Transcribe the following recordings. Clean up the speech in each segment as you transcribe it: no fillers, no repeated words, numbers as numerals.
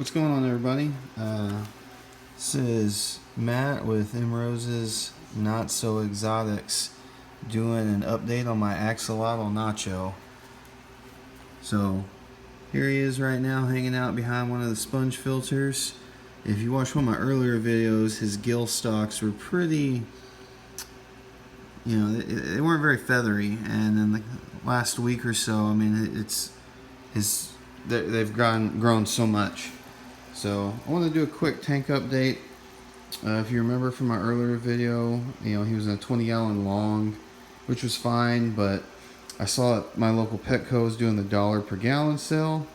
What's going on, everybody? This is Matt with M Rose's Not So Exotics doing an update on my Axolotl Nacho. So here he is right now hanging out behind one of the sponge filters. If you watched one of my earlier videos, his gill stalks were pretty, they weren't very feathery, and in the last week or so, I mean, they've grown so much. So I want to do a quick tank update. If you remember from my earlier video, he was in a 20-gallon long, which was fine, but I saw that my local Petco was doing the $1 per gallon sale,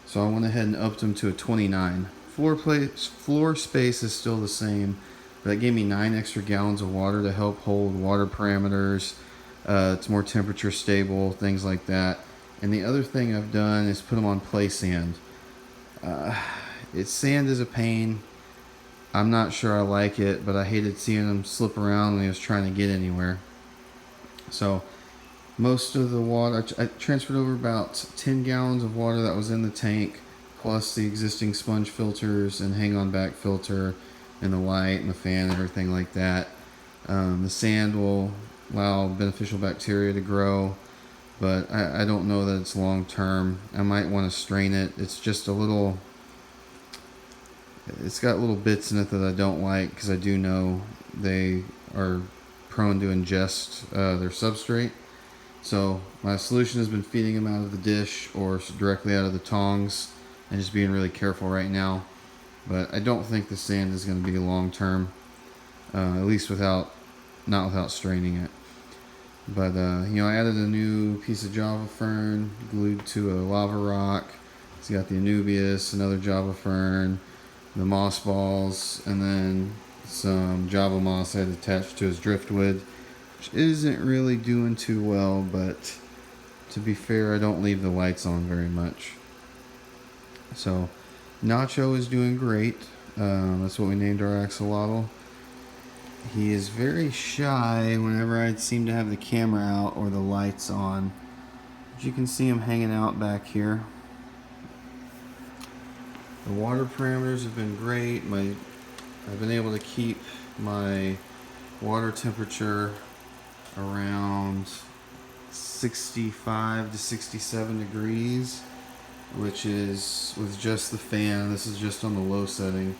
so I went ahead and upped him to a 29. Floor space is still the same, but that gave me 9 extra gallons of water to help hold water parameters. It's more temperature stable, things like that. And the other thing I've done is put them on play sand. Sand is a pain. I'm not sure I like it, but I hated seeing him slip around when he was trying to get anywhere. So most of the water, I transferred over about 10 gallons of water that was in the tank, plus the existing sponge filters and hang on back filter and the light and the fan and everything like that. The sand will allow beneficial bacteria to grow, but I don't know that it's long term. I might want to strain it. It's just it's got little bits in it that I don't like, because I do know they are prone to ingest their substrate. So my solution has been feeding them out of the dish or directly out of the tongs and just being really careful right now. But I don't think the sand is going to be long term, at least not without straining it. But I added a new piece of Java fern glued to a lava rock. It's got the Anubias, another Java fern, the moss balls, and then some Java moss I had attached to his driftwood, which isn't really doing too well, but to be fair, I don't leave the lights on very much. So Nacho is doing great. That's what we named our axolotl. He is very shy whenever I seem to have the camera out or the lights on. But you can see him hanging out back here. The water parameters have been great. I've been able to keep my water temperature around 65 to 67 degrees, which is with just the fan. This is just on the low setting,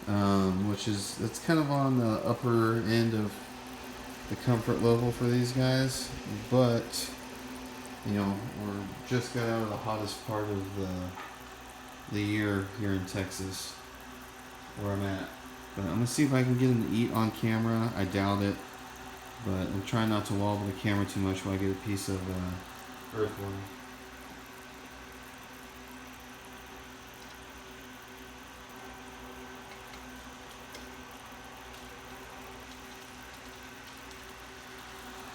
that's kind of on the upper end of the comfort level for these guys. But we're just got out of the hottest part of the year here in Texas, where I'm at. But I'm gonna see if I can get him to eat on camera. I doubt it, but I'm trying not to wobble the camera too much while I get a piece of earthworm.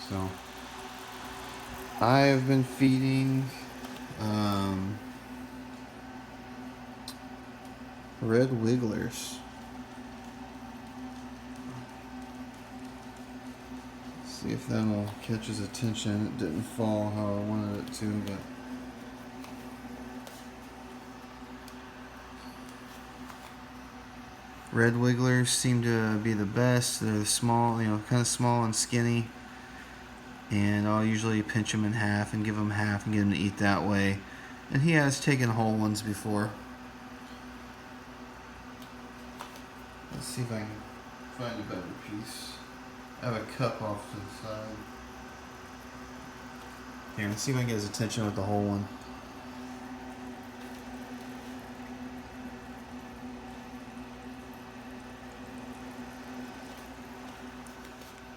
So I have been feeding red wigglers. See if that'll catch his attention. It didn't fall how I wanted it to, but red wigglers seem to be the best. They're small, kind of small and skinny, and I'll usually pinch them in half and give them half and get them to eat that way. And he has taken whole ones before. Let's see if I can find a better piece. I have a cup off to the side. Here, let's see if I can get his attention with the whole one.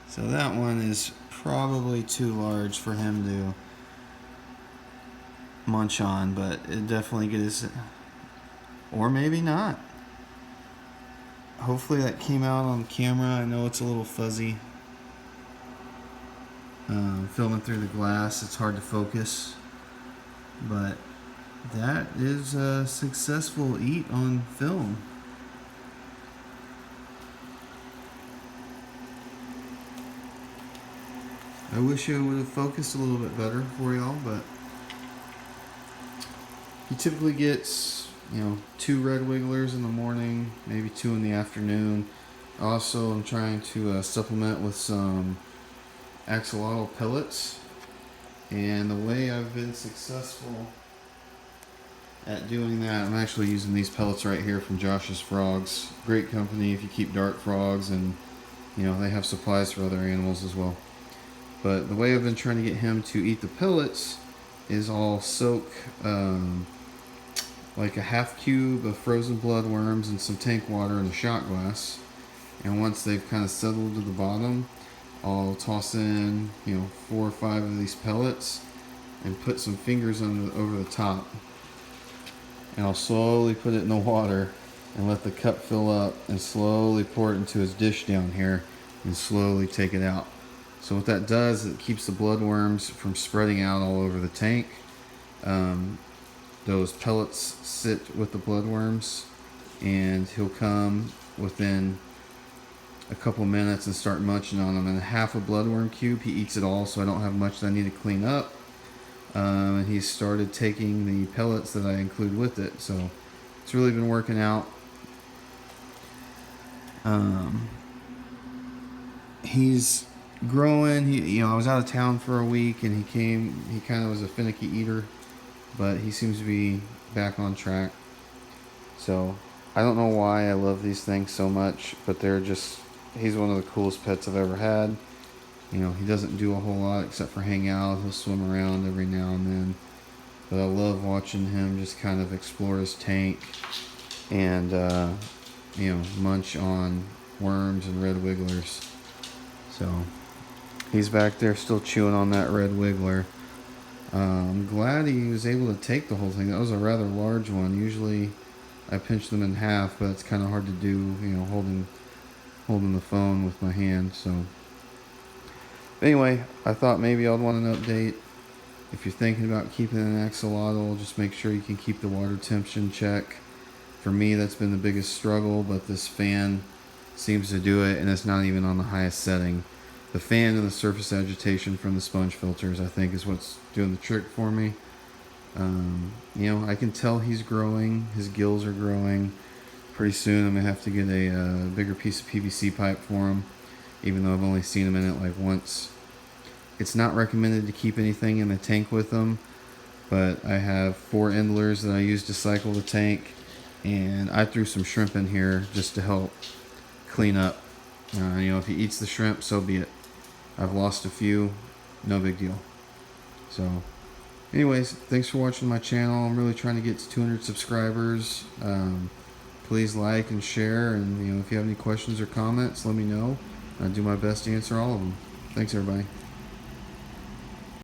So that one is probably too large for him to munch on, but it definitely gets, or maybe not. Hopefully that came out on camera. I know it's a little fuzzy. Filming through the glass, it's hard to focus, but that is a successful eat on film. I wish I would have focused a little bit better for y'all, but he typically gets 2 red wigglers in the morning, maybe 2 in the afternoon. Also, I'm trying to supplement with some axolotl pellets. And the way I've been successful at doing that, I'm actually using these pellets right here from Josh's Frogs. Great company if you keep dart frogs, and they have supplies for other animals as well. But the way I've been trying to get him to eat the pellets is I'll soak like a half cube of frozen bloodworms and some tank water in a shot glass. And once they've kind of settled to the bottom, I'll toss in 4 or 5 of these pellets and put some fingers over the top. And I'll slowly put it in the water and let the cup fill up and slowly pour it into his dish down here and slowly take it out. So what that does is it keeps the bloodworms from spreading out all over the tank. Those pellets sit with the bloodworms, and he'll come within a couple minutes and start munching on them. And half a bloodworm cube, he eats it all, so I don't have much that I need to clean up. And he's started taking the pellets that I include with it, so it's really been working out. He's growing. I was out of town for a week, and he kind of was a finicky eater, but he seems to be back on track. So I don't know why I love these things so much, but he's one of the coolest pets I've ever had. He doesn't do a whole lot except for hang out. He'll swim around every now and then. But I love watching him just kind of explore his tank and, munch on worms and red wigglers. So he's back there still chewing on that red wiggler. I'm glad he was able to take the whole thing. That was a rather large one. Usually I pinch them in half, but it's kind of hard to do, holding the phone with my hand. So anyway, I thought maybe I'd want an update. If you're thinking about keeping an axolotl, just make sure you can keep the water temperature in check. For me, that's been the biggest struggle, but this fan seems to do it, and it's not even on the highest setting. The fan and the surface agitation from the sponge filters, I think, is what's doing the trick for me. I can tell he's growing. His gills are growing. Pretty soon I'm going to have to get a bigger piece of PVC pipe for him, even though I've only seen him in it like once. It's not recommended to keep anything in the tank with them, but I have 4 endlers that I use to cycle the tank, and I threw some shrimp in here just to help clean up. If he eats the shrimp, so be it. I've lost a few, no big deal. So anyways, thanks for watching my channel. I'm really trying to get to 200 subscribers. Please like and share, and if you have any questions or comments, let me know. I'll do my best to answer all of them. Thanks, everybody.